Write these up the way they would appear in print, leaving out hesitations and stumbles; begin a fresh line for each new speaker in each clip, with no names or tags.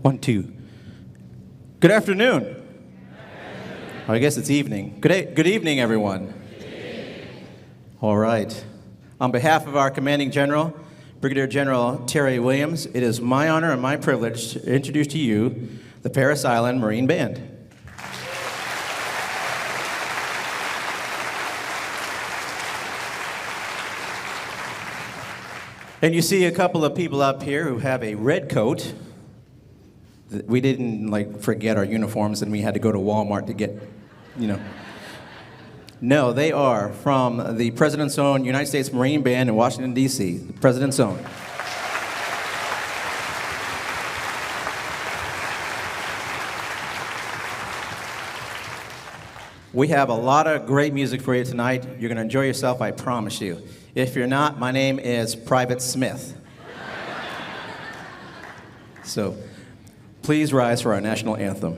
1, 2. Good afternoon. Oh, I guess it's evening. Good evening, everyone. All right. On behalf of our commanding general, Brigadier General Terry Williams, it is my honor and my privilege to introduce to you the Parris Island Marine Band. And you see a couple of people up here who have a red coat. We didn't forget our uniforms and we had to go to Walmart to get, No, they are from the President's Own United States Marine Band in Washington, D.C., the President's Own. We have a lot of great music for you tonight. You're going to enjoy yourself, I promise you. If you're not, my name is Private Smith. So, please rise for our national anthem.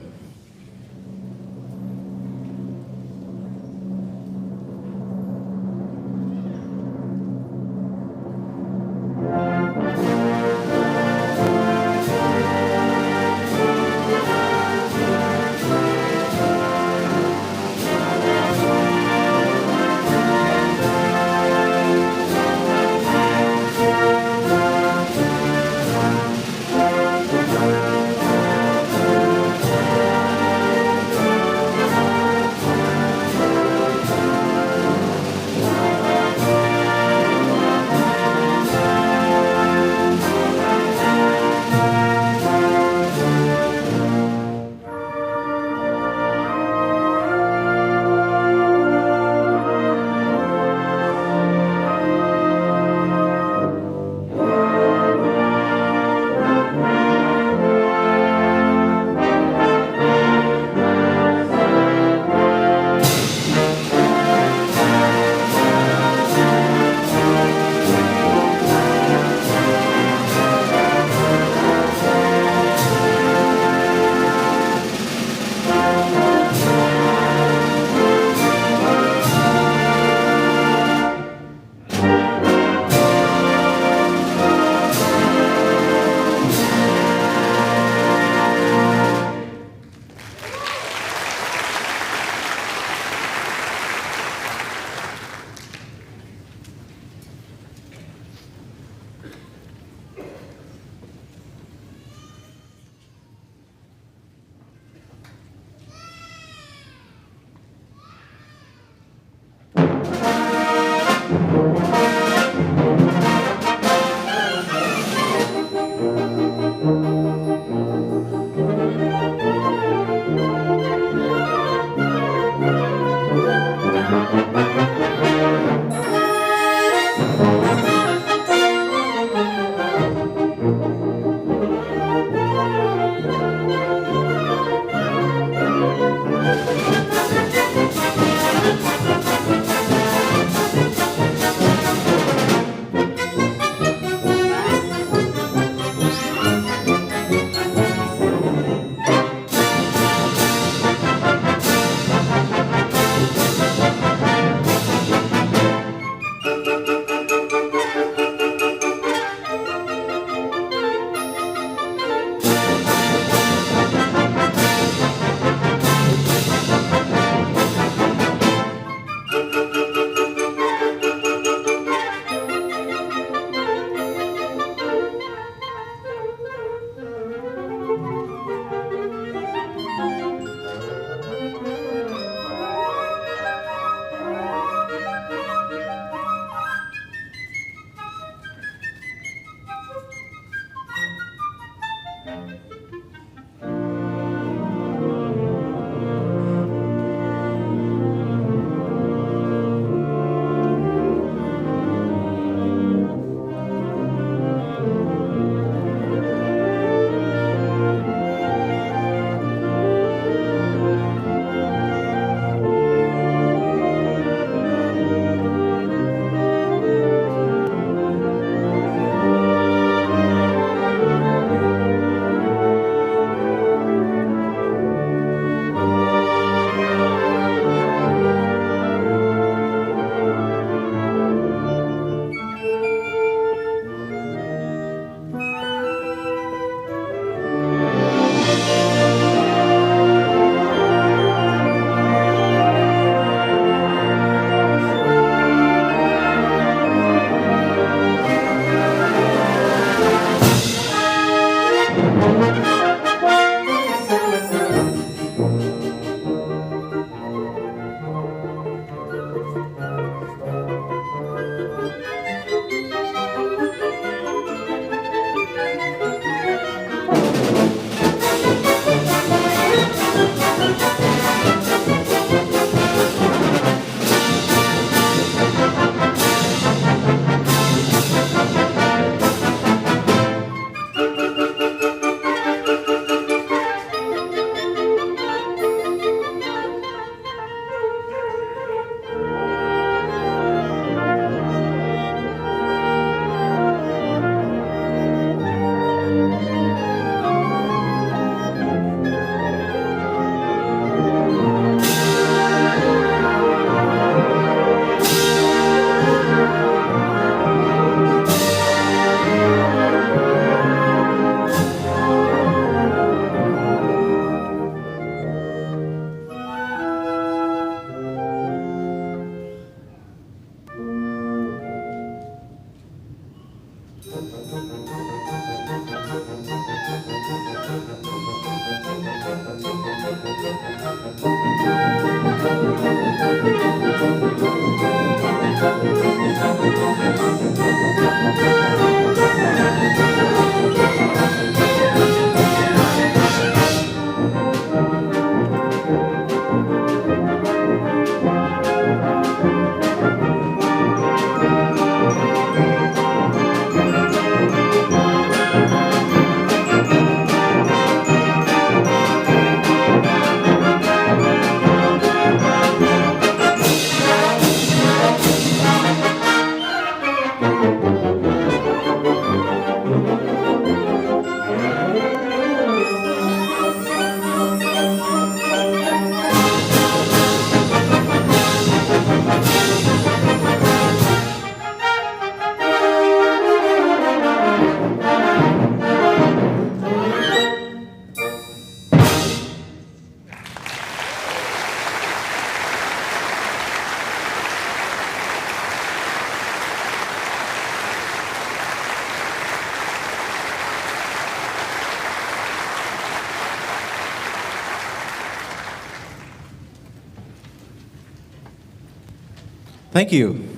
Thank you.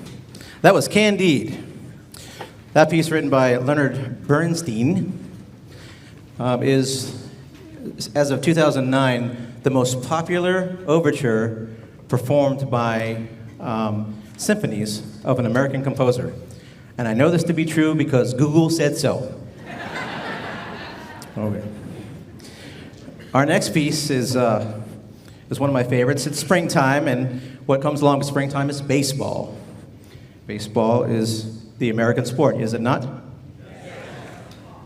That was Candide. That piece, written by Leonard Bernstein, is, as of 2009, the most popular overture performed by symphonies of an American composer. And I know this to be true because Google said so. Okay. Our next piece is one of my favorites. It's springtime, and what comes along with springtime is baseball. Baseball is the American sport, is it not?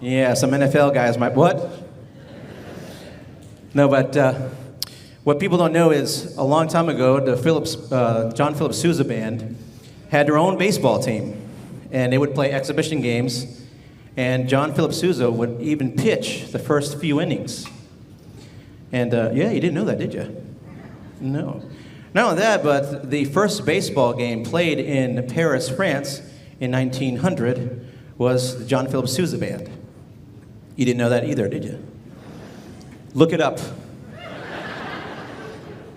Yeah, some NFL guys might, what? No, but what people don't know is a long time ago, the John Philip Sousa Band had their own baseball team, and they would play exhibition games, and John Philip Sousa would even pitch the first few innings. And yeah, you didn't know that, did you? No. Not only that, but the first baseball game played in Paris, France in 1900 was the John Philip Sousa Band. You didn't know that either, did you? Look it up.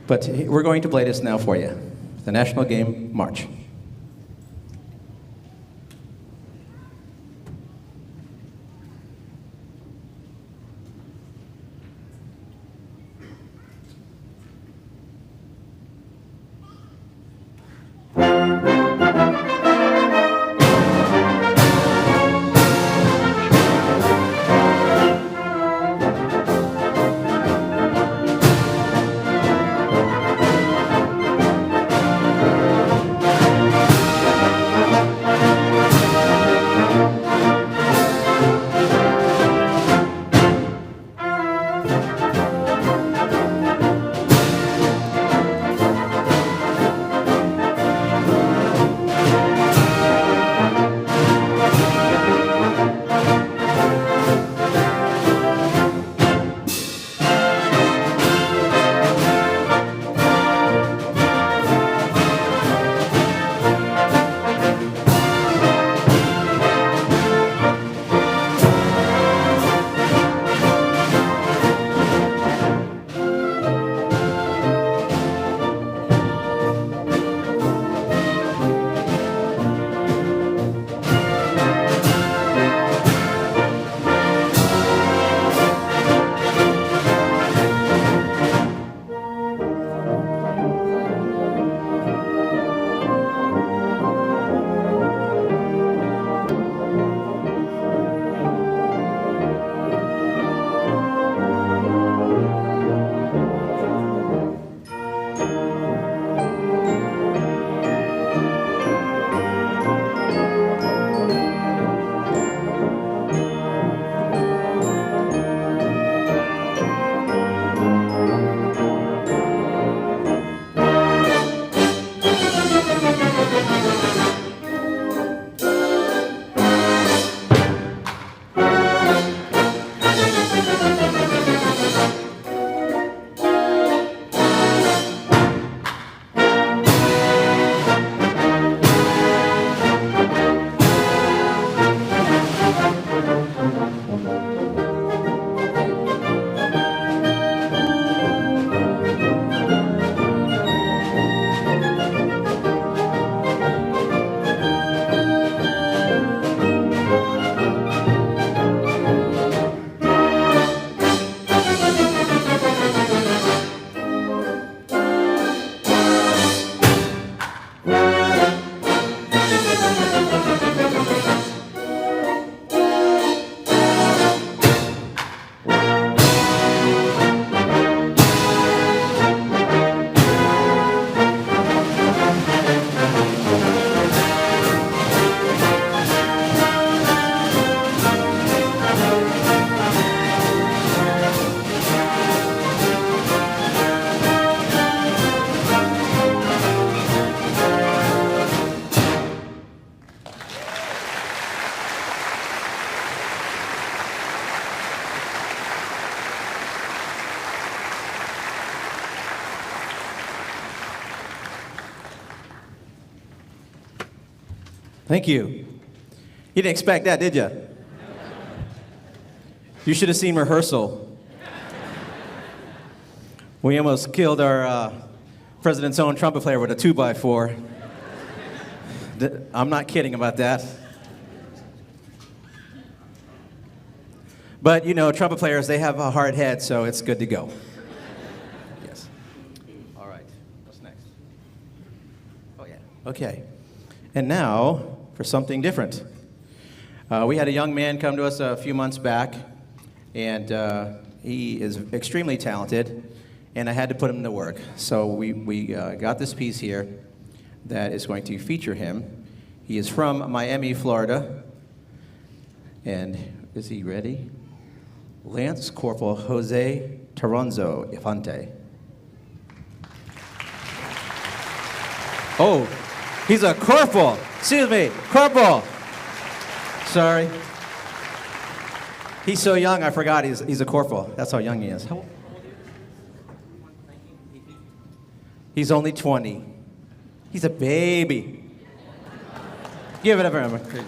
But we're going to play this now for you. The National Game March. Thank you. You didn't expect that, did you? You should have seen rehearsal. We almost killed our president's own trumpet player with a 2x4. I'm not kidding about that. But, you know, trumpet players, they have a hard head, so it's good to go. Yes. All right. What's next? Oh, yeah. Okay. And now for something different. We had a young man come to us a few months back, and he is extremely talented, and I had to put him to work. So we got this piece here that is going to feature him. He is from Miami, Florida, and is he ready? Lance Corporal Jose Toronzo Infante. Oh, he's a corporal. Excuse me, corporal. Sorry. He's so young, I forgot he's a corporal. That's how young he is. How old are you? He's only 20. He's a baby. Give it up for him.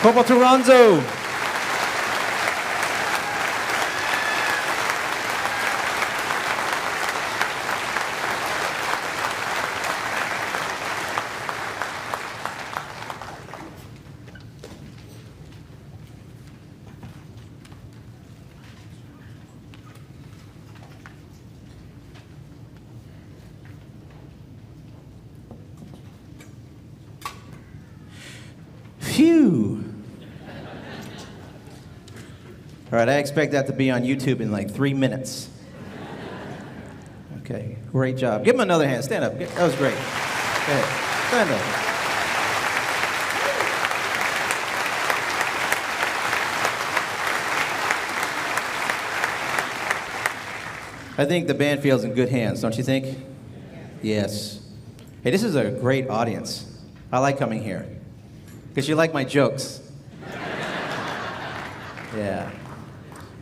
Corporal Toronzo. Phew. All right, I expect that to be on YouTube in like 3 minutes. Okay, great job. Give him another hand. Stand up. That was great. Go ahead. Stand up. I think the band feels in good hands, don't you think? Yes. Hey, this is a great audience. I like coming here. Because you like my jokes. Yeah.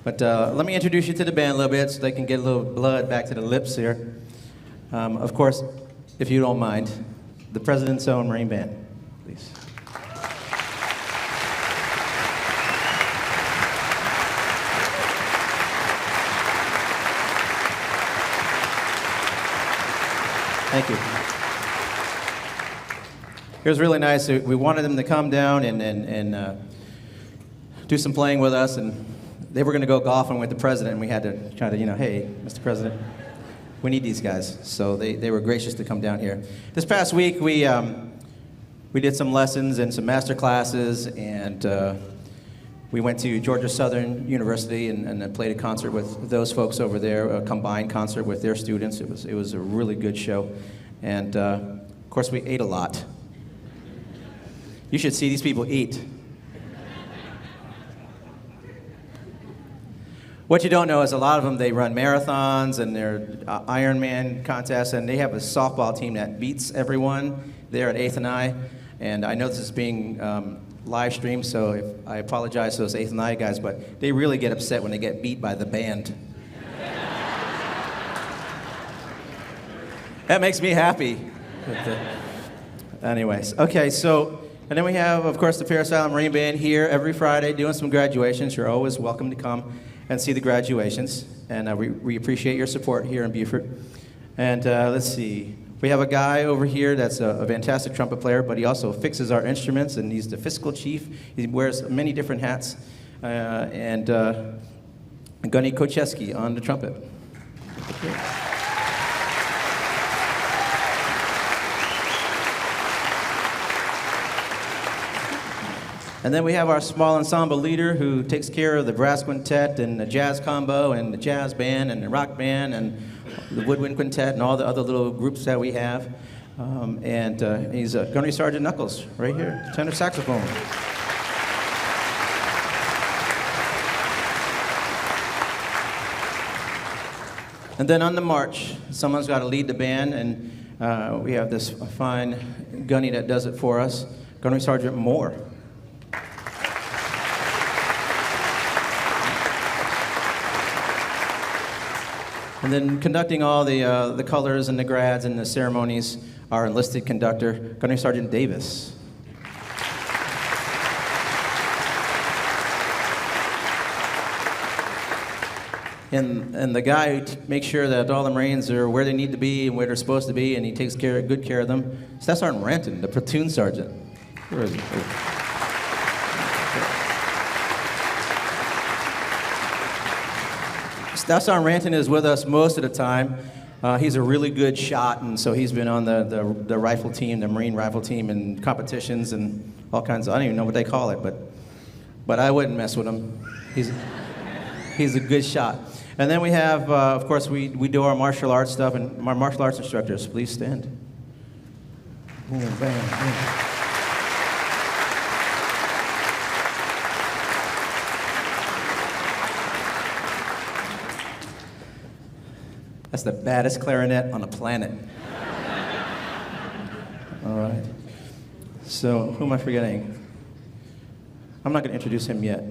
But let me introduce you to the band a little bit so they can get a little blood back to the lips here. Of course, if you don't mind, the President's Own Marine Band, please. Thank you. It was really nice. We wanted them to come down and do some playing with us, and they were going to go golfing with the president, and we had to try to, hey, Mr. President, we need these guys. So they were gracious to come down here. This past week, we did some lessons and some master classes, and we went to Georgia Southern University and played a concert with those folks over there, a combined concert with their students. It was a really good show, and of course, we ate a lot. You should see these people eat. What you don't know is a lot of them, they run marathons and they're Ironman contests, and they have a softball team that beats everyone there at 8th and I. And I know this is being live streamed, so I apologize to those 8th and I guys, but they really get upset when they get beat by the band. That makes me happy. Anyways, okay, so, and then we have, of course, the Paris Island Marine Band here every Friday doing some graduations. You're always welcome to come and see the graduations, and we appreciate your support here in Beaufort. And let's see, we have a guy over here that's a fantastic trumpet player, but he also fixes our instruments, and he's the fiscal chief. He wears many different hats, and Gunny Kocheski on the trumpet. And then we have our small ensemble leader who takes care of the brass quintet and the jazz combo and the jazz band and the rock band and the woodwind quintet and all the other little groups that we have. He's Gunnery Sergeant Knuckles right here, tenor saxophone. And then on the march, someone's got to lead the band, and we have this fine gunny that does it for us, Gunnery Sergeant Moore. And then conducting all the colors and the grads and the ceremonies, our enlisted conductor, Gunnery Sergeant Davis. And the guy who makes sure that all the Marines are where they need to be and where they're supposed to be, and he takes good care of them. Staff Sergeant Ranton, the platoon sergeant. Where is he? Staff Sergeant Ranton is with us most of the time. He's a really good shot, and so he's been on the rifle team, the Marine rifle team, in competitions and all kinds of, I don't even know what they call it, but I wouldn't mess with him. He's a good shot. And then we have, of course, we do our martial arts stuff, and our martial arts instructors, please stand. Boom, bam, bam. That's the baddest clarinet on the planet. All right. So, who am I forgetting? I'm not going to introduce him yet.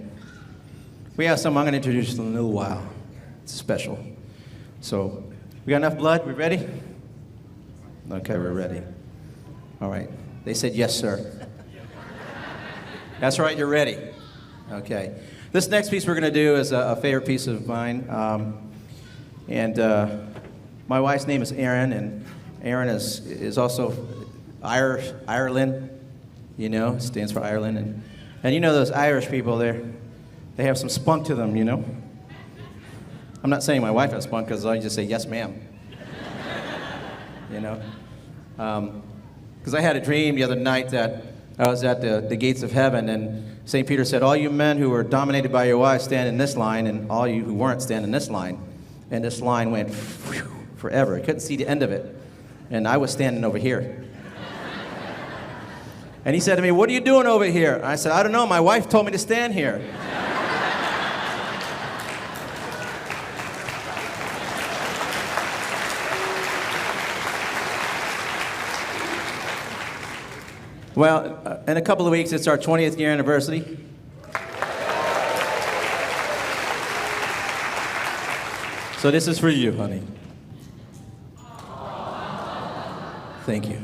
We have some I'm going to introduce in a little while. It's special. So, we got enough blood? We ready? Okay, we're ready. All right. They said yes, sir. That's right, you're ready. Okay. This next piece we're going to do is a favorite piece of mine. My wife's name is Erin, and Erin is also Ireland, you know, stands for Ireland. And you know those Irish people, they have some spunk to them, you know. I'm not saying my wife has spunk because I just say, yes, ma'am. You know. Because I had a dream the other night that I was at the gates of heaven, and St. Peter said, all you men who were dominated by your wives stand in this line, and all you who weren't stand in this line. And this line went forever. I couldn't see the end of it. And I was standing over here. And he said to me, what are you doing over here? I said, I don't know. My wife told me to stand here. Well, in a couple of weeks, it's our 20th year anniversary. So this is for you, honey. Thank you.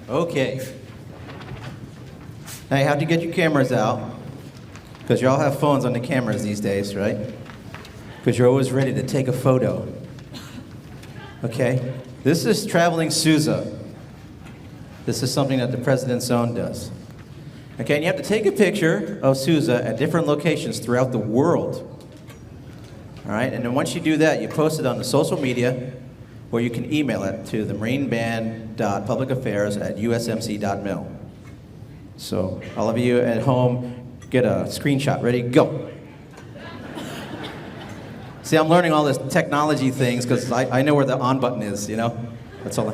Okay. Now you have to get your cameras out, because you all have phones on the cameras these days, right? Because you're always ready to take a photo. Okay? This is traveling Sousa. This is something that the President's Own does. Okay, and you have to take a picture of Sousa at different locations throughout the world. All right, and then once you do that, you post it on the social media, or you can email it to the marineband.publicaffairs@usmc.mil. So all of you at home, get a screenshot. Ready? Go. See, I'm learning all this technology things because I know where the on button is, you know? That's all.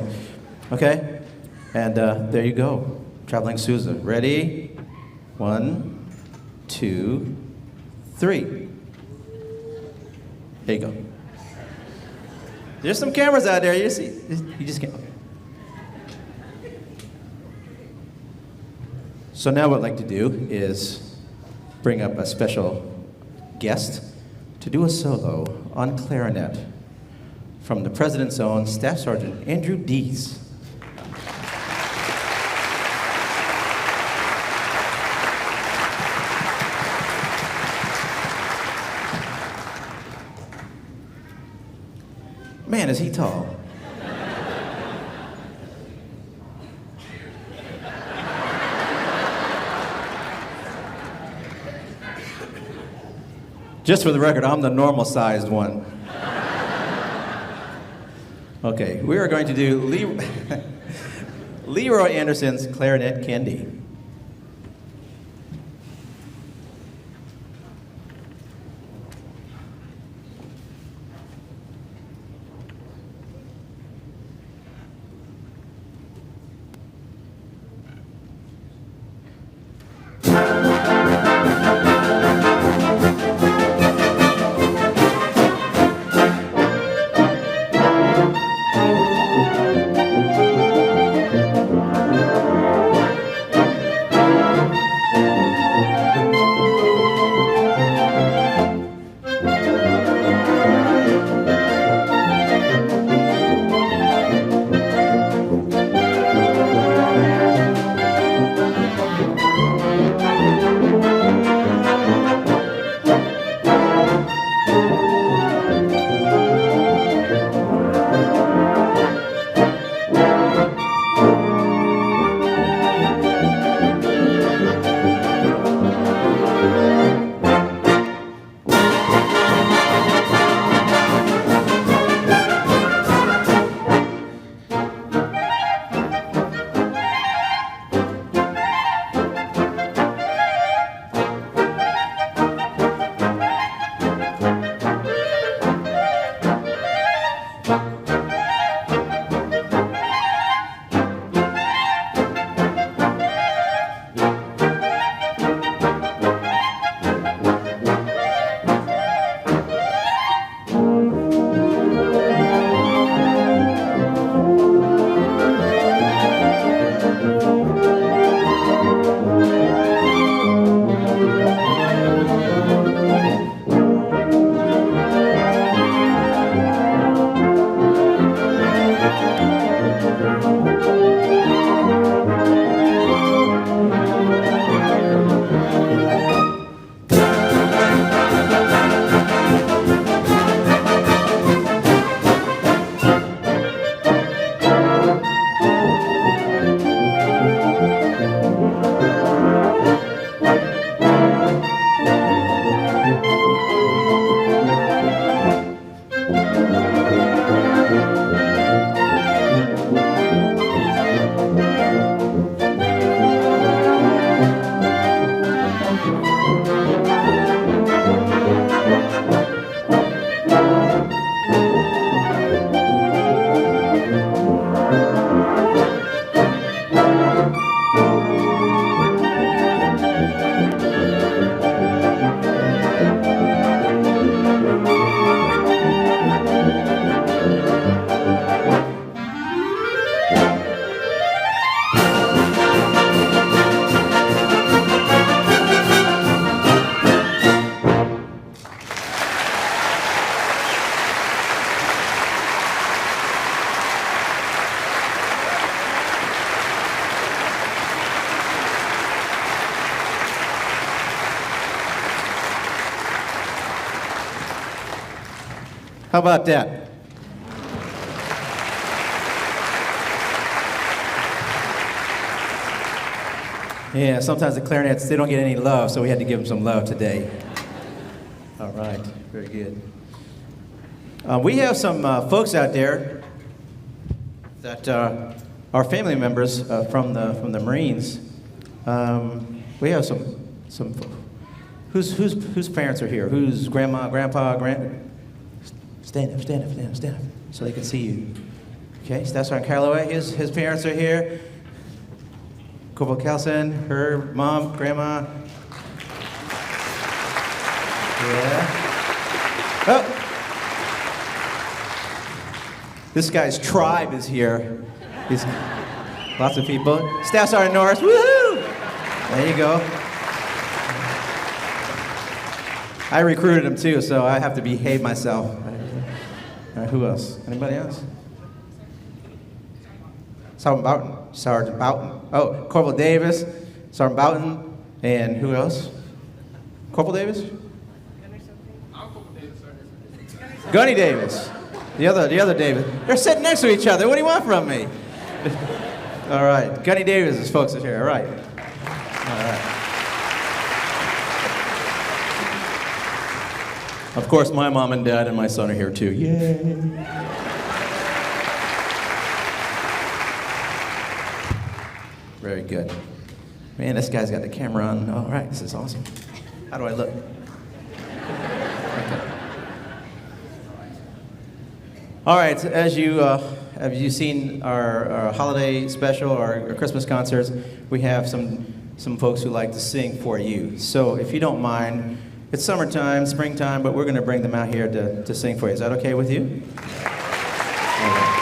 Okay? And there you go. Traveling Sousa. Ready? 1, 2, 3. There you go. There's some cameras out there. You see? You just can't. So now what I'd like to do is bring up a special guest to do a solo on clarinet from the President's Own Staff Sergeant Andrew Dees. Man, is he tall. Just for the record, I'm the normal-sized one. Okay, we are going to do Leroy Anderson's Clarinet Candy. How about that? Yeah, sometimes the clarinets, they don't get any love, so we had to give them some love today. All right, very good. We have some folks out there that are family members from the Marines. We have some whose parents are here? Whose grandma, grandpa, stand up, so they can see you. Okay, so that's Sergeant Calloway. His parents are here. Corporal Kelson, her mom, grandma. Yeah. Oh. This guy's tribe is here. He's lots of people. Staff Sergeant Norris, woohoo! There you go. I recruited him too, so I have to behave myself. All right, who else? Anybody else? Sergeant Boughton. Oh, Corporal Davis, Sergeant Boughton, and who else? Corporal Davis? Gunny Davis. The other Davis. They're sitting next to each other. What do you want from me? All right, Gunny Davis' folks are here. All right. All right. Of course, my mom and dad and my son are here too. Yay! Very good. Man, this guy's got the camera on. All right, this is awesome. How do I look? Okay. All right, as you've seen our holiday special, our Christmas concerts, we have some folks who like to sing for you. So if you don't mind, it's summertime, springtime, but we're going to bring them out here to sing for you. Is that okay with you? All right.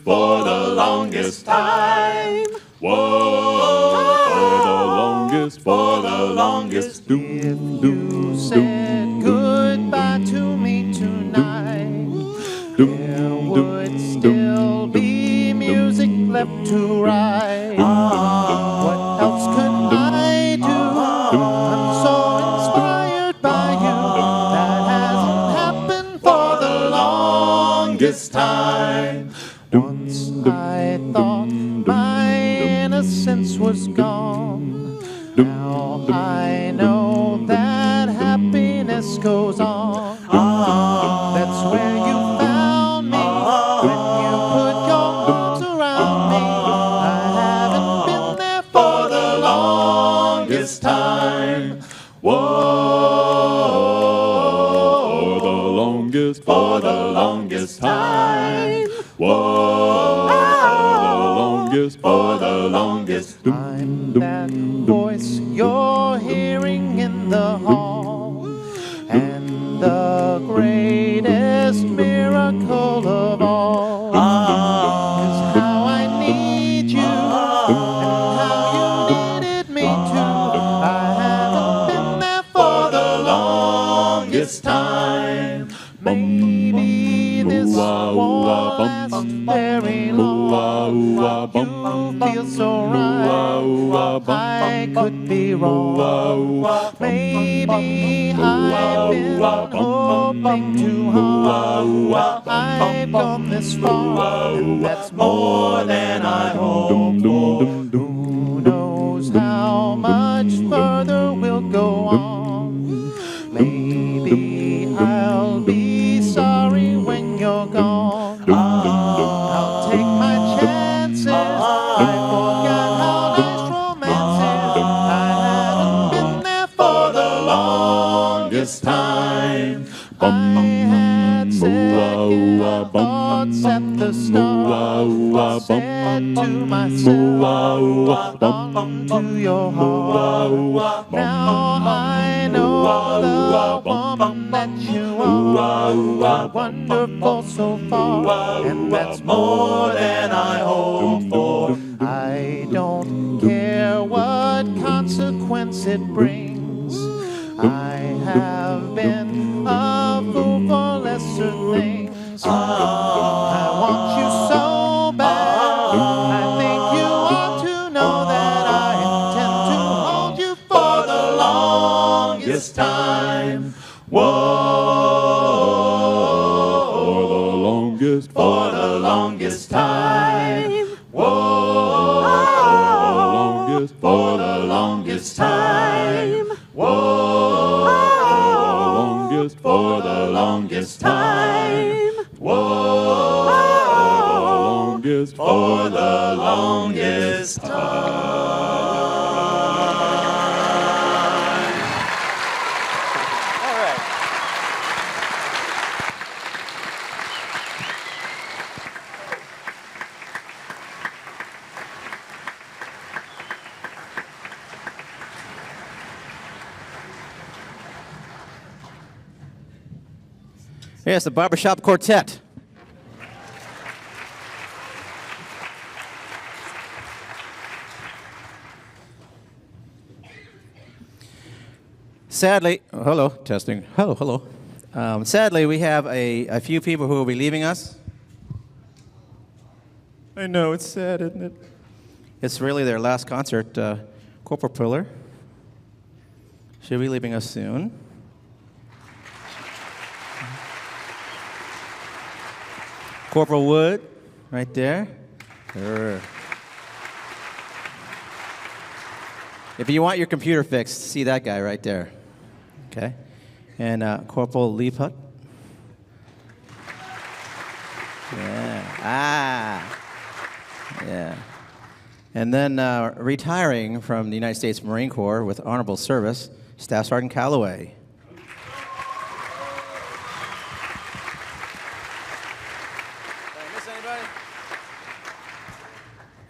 For the longest time. Whoa, for the longest. If you said goodbye to me tonight, there would still be music left to write. What else could I do? I'm so inspired by you. That hasn't happened for the longest time. Once I thought my innocence was gone. Now I know that happiness goes on. That's where you found me, when you put your arms around me. I haven't been there for the longest time. Whoa, for the longest time. Whoa, for the longest. I'm that voice you're hearing in the hall, and the greatest miracle of all is how I need you, and how you needed me too. I haven't been there for the longest time. Maybe this won't last very long. You feel so right, I could be wrong. Maybe I've been hoping too hard. I've gone this far, and that's more than I hoped for. Who knows how much further we'll go on? Maybe I'll be sorry when you're gone. I'll take my chances. I forgot how nice romance is. I haven't been there for the longest time. I said to myself, belong to your heart. Now I know the woman that you are, wonderful so far, and that's more than I hoped for. I don't care what consequence it brings. I have been a fool for lesser things. I want you so bad. I think you ought to know that I intend to hold you for the longest time. Whoa, for the longest time. Whoa, for the longest time. Whoa, for the longest time. Whoa, for the longest time. All right.
Yes, the Barbershop Quartet. Sadly, hello, testing. Hello. Sadly, we have a few people who will be leaving us. I know, it's sad, isn't it? It's really their last concert. Corporal Puller should be leaving us soon. Corporal Wood, right there. If you want your computer fixed, see that guy right there. Okay? And Corporal Leaput. Yeah. Yeah. And then retiring from the United States Marine Corps with honorable service, Staff Sergeant Calloway.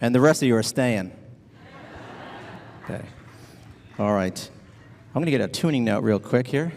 And the rest of you are staying. Okay. All right. I'm going to get a tuning note real quick here.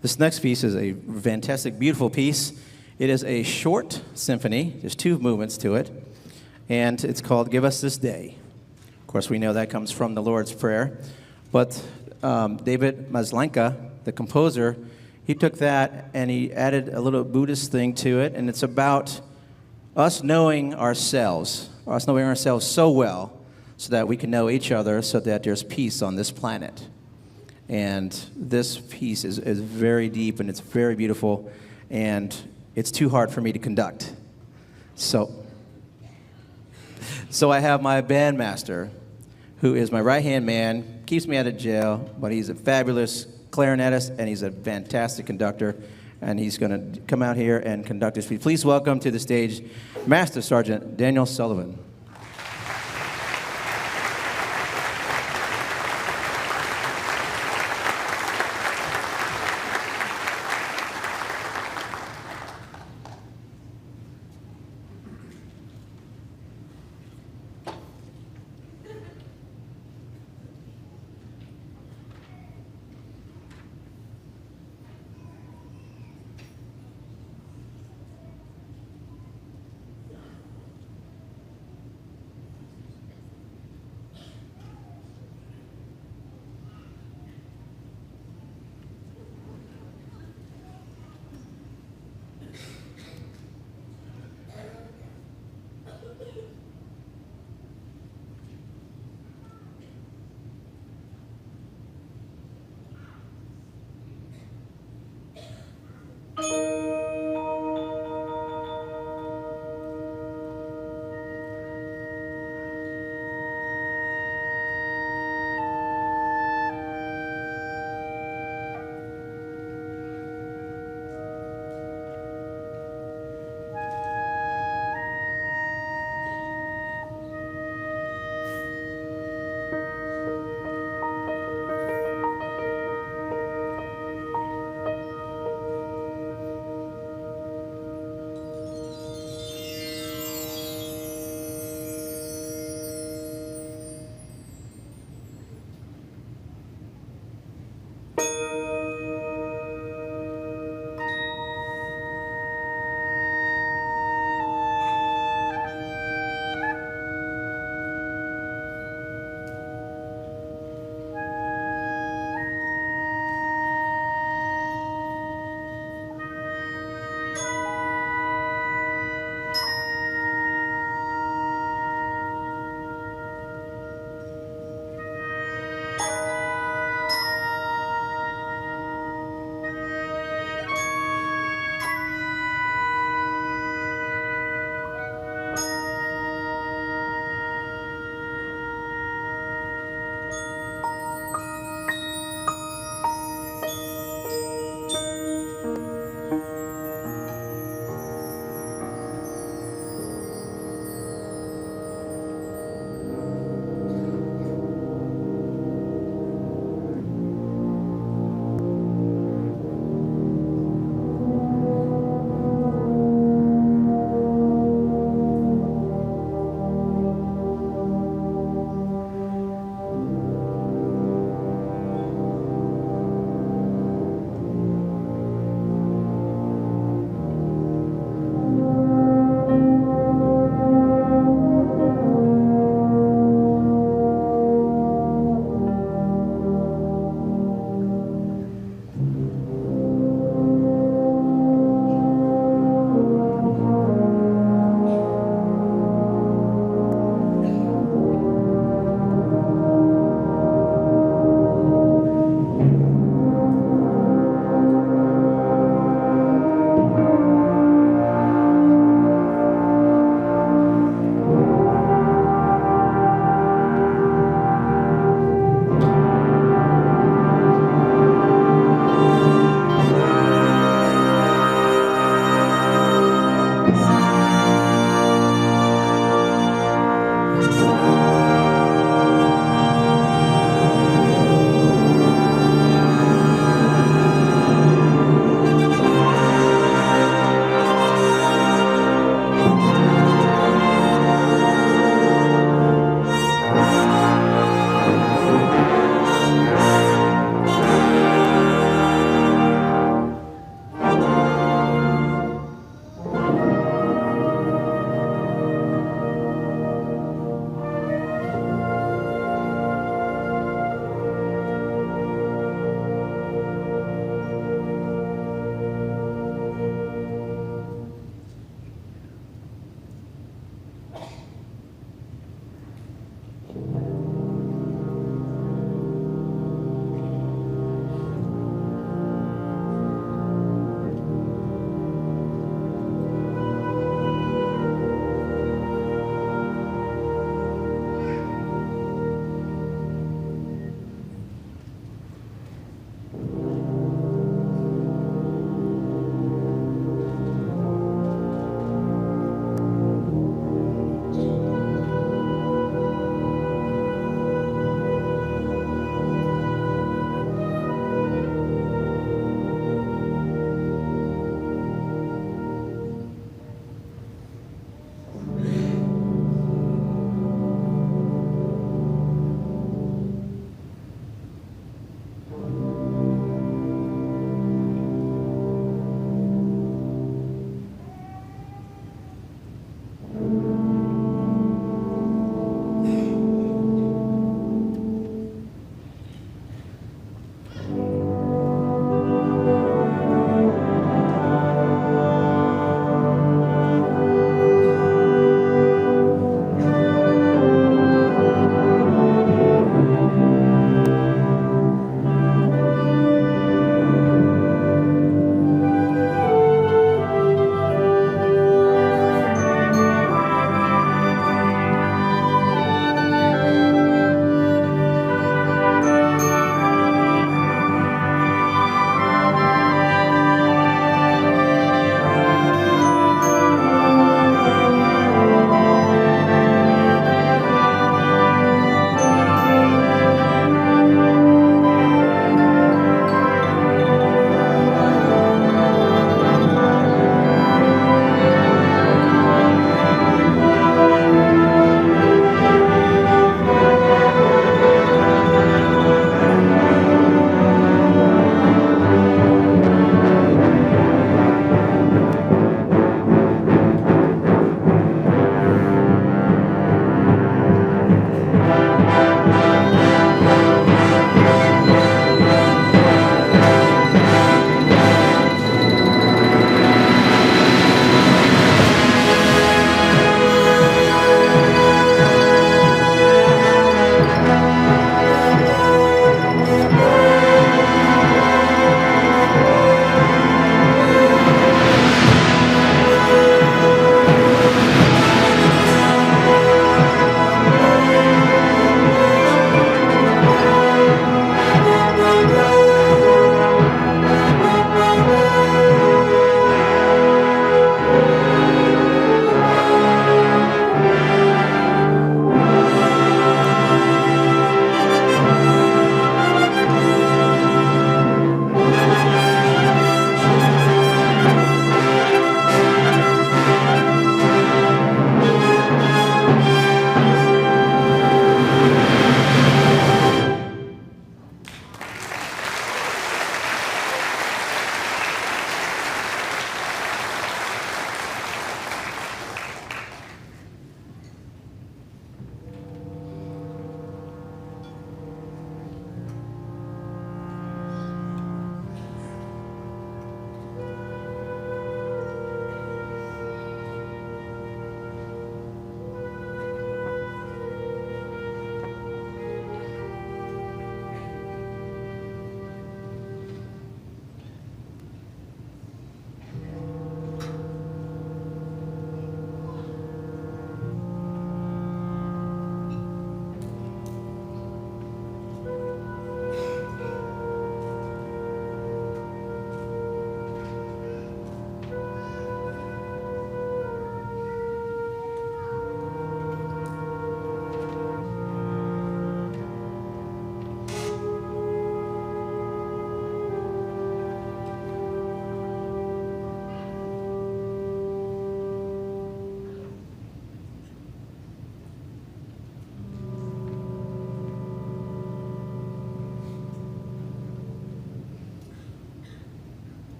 This next piece is a fantastic, beautiful piece. It is a short symphony. There's two movements to it. And it's called Give Us This Day. Of course, we know that comes from the Lord's Prayer. But David Maslanka, the composer, he took that and he added a little Buddhist thing to it. And it's about us knowing ourselves so well so that we can know each other so that there's peace on this planet. And this piece is very deep and it's very beautiful, and it's too hard for me to conduct. So I have my bandmaster, who is my right-hand man, keeps me out of jail, but he's a fabulous clarinetist and he's a fantastic conductor, and he's going to come out here and conduct this piece. Please welcome to the stage Master Sergeant Daniel Sullivan.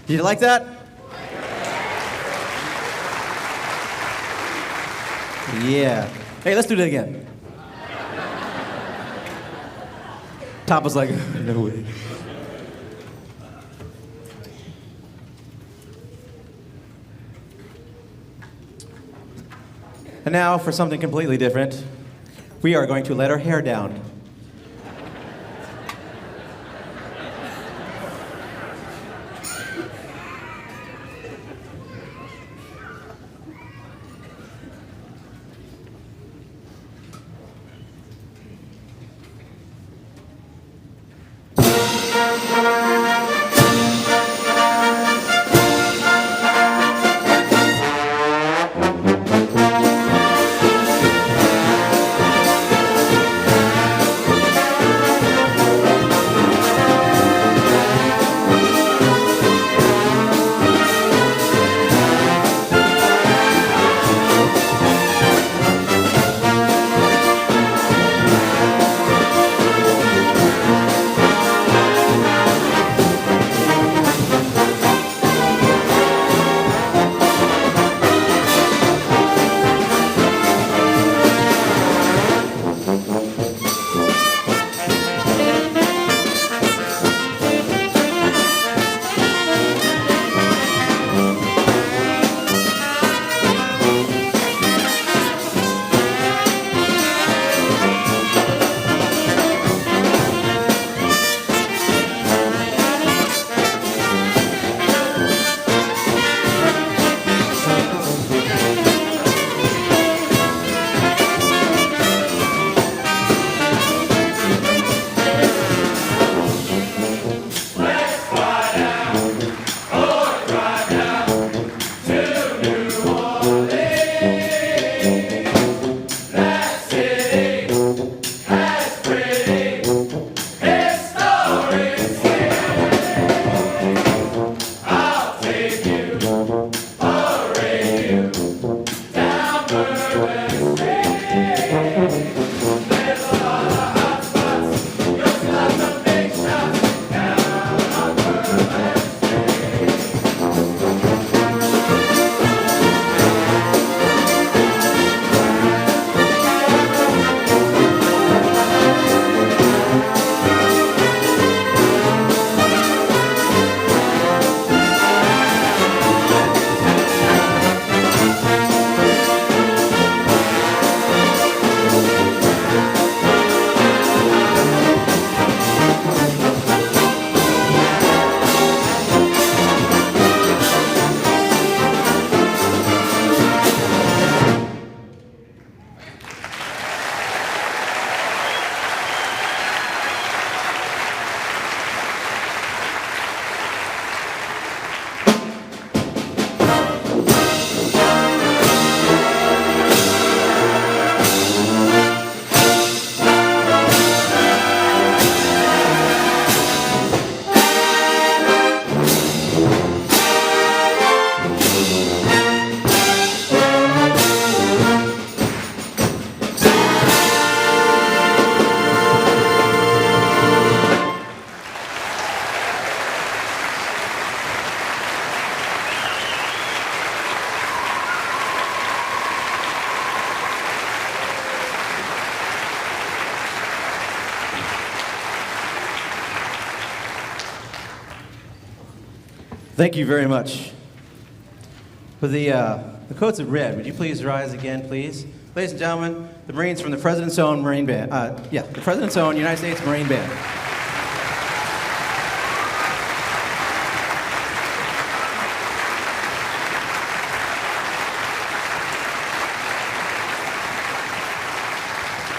Did you like that? Yeah. Hey, let's do that again. Top was like, no way. And now for something completely different. We are going to let our hair down. Thank you very much. For the coats of red, would you please rise again, please? Ladies and gentlemen, the Marines from the President's Own Marine Band. The President's Own United States Marine Band.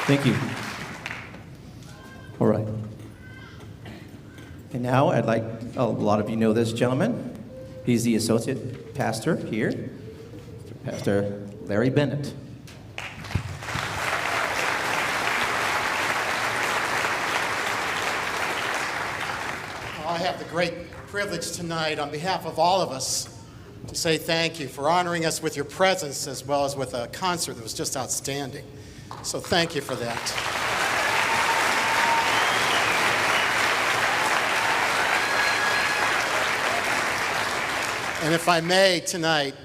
Thank you. All right. And now I'd like, a lot of you know this gentleman. He's the associate pastor here, Pastor Larry Bennett.
I have the great privilege tonight, on behalf of all of us, to say thank you for honoring us with your presence as well as with a concert that was just outstanding. So thank you for that. And if I may tonight,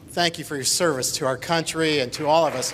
thank you for your service to our country and to all of us.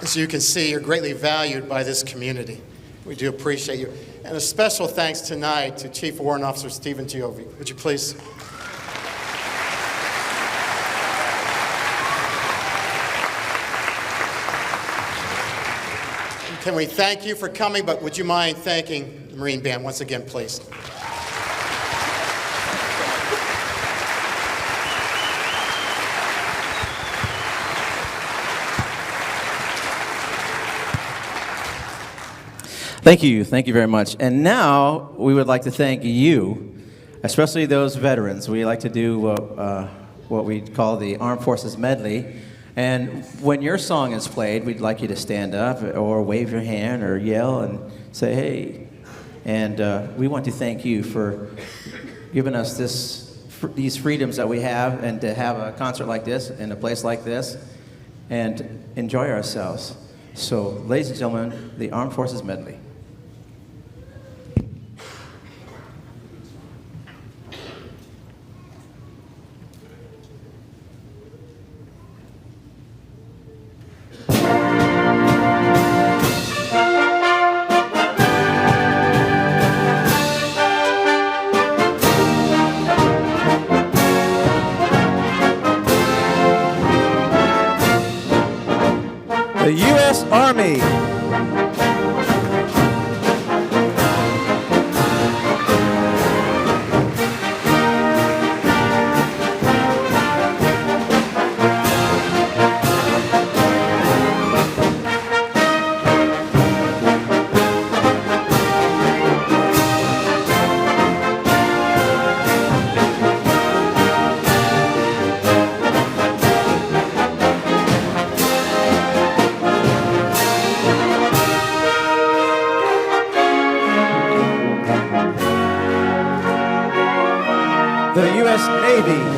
As you can see, you're greatly valued by this community. We do appreciate you. And a special thanks tonight to Chief Warrant Officer Stephen Giove. Would you please? Can we thank you for coming, but would you mind thanking the Marine Band once again, please?
Thank you very much. And now we would like to thank you, especially those veterans. We like to do what we call the Armed Forces Medley. And when your song is played, we'd like you to stand up or wave your hand or yell and say, hey. And we want to thank you for giving us these freedoms that we have, and to have a concert like this in a place like this and enjoy ourselves. So, ladies and gentlemen, the Armed Forces Medley. The U.S. Army. The U.S. Navy.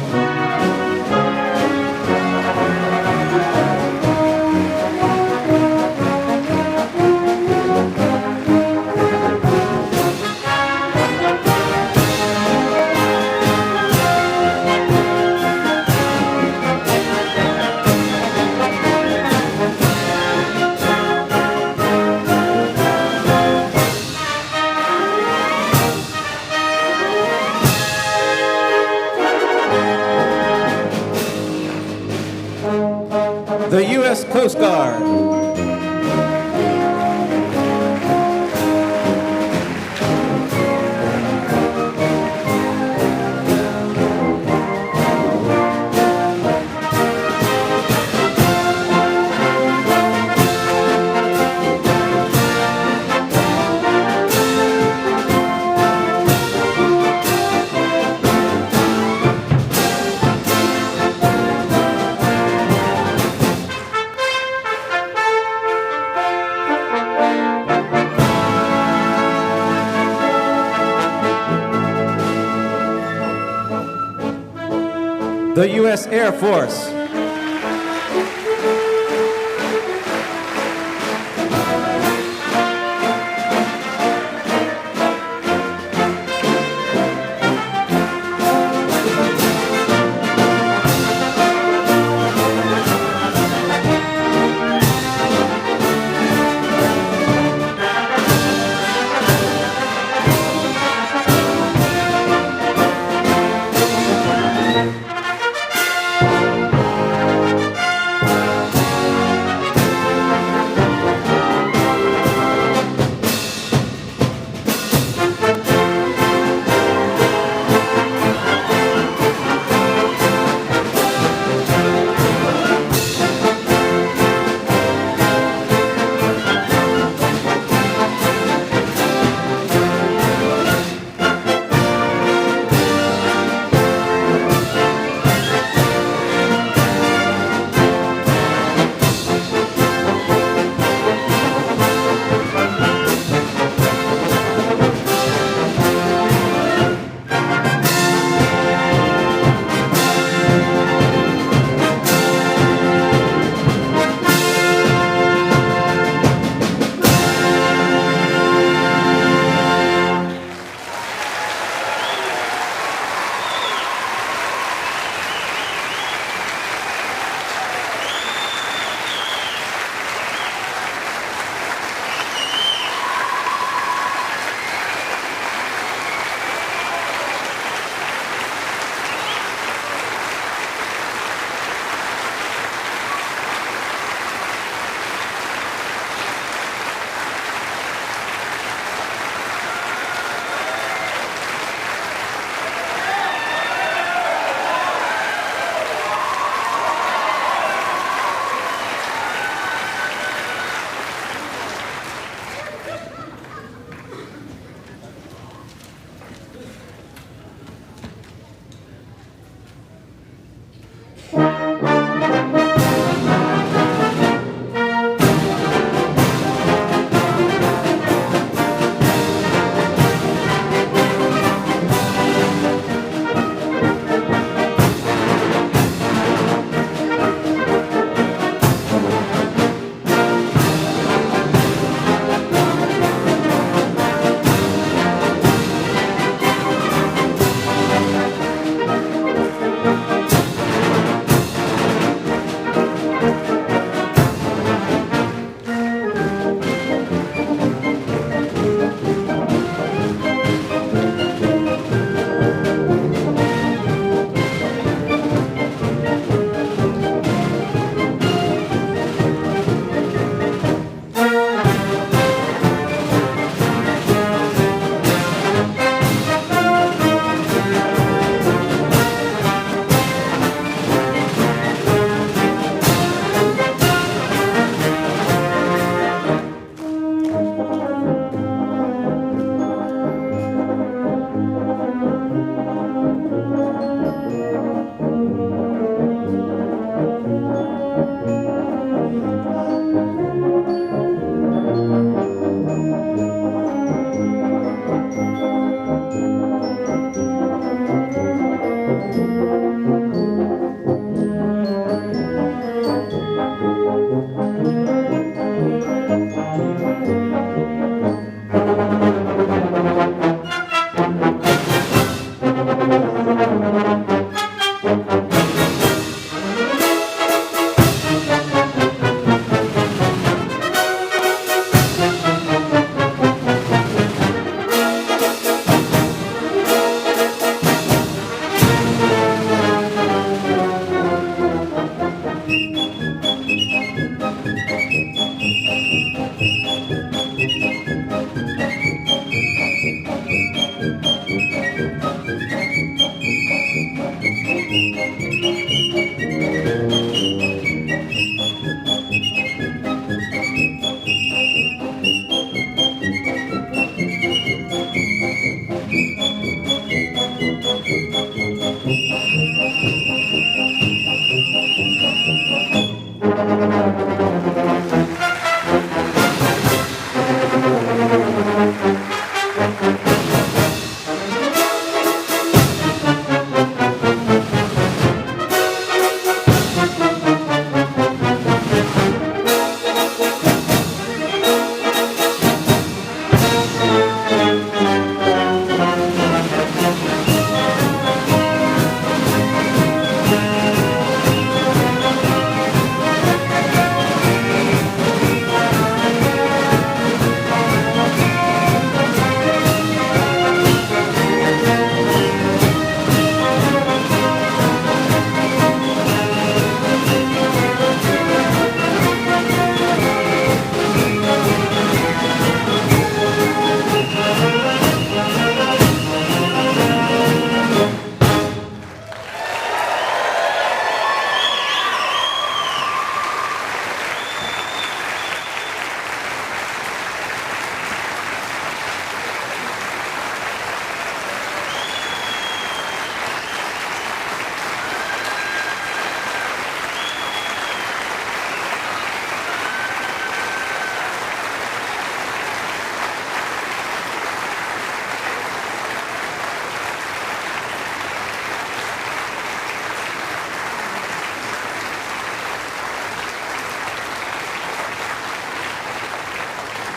The U.S. Coast Guard. The U.S. Air Force.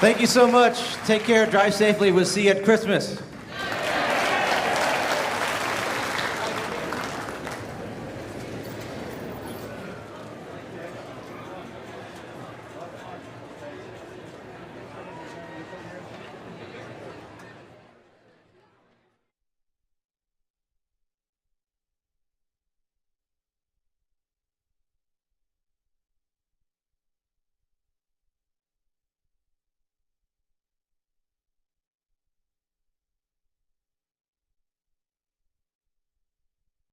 Thank you so much. Take care. Drive safely. We'll see you at Christmas.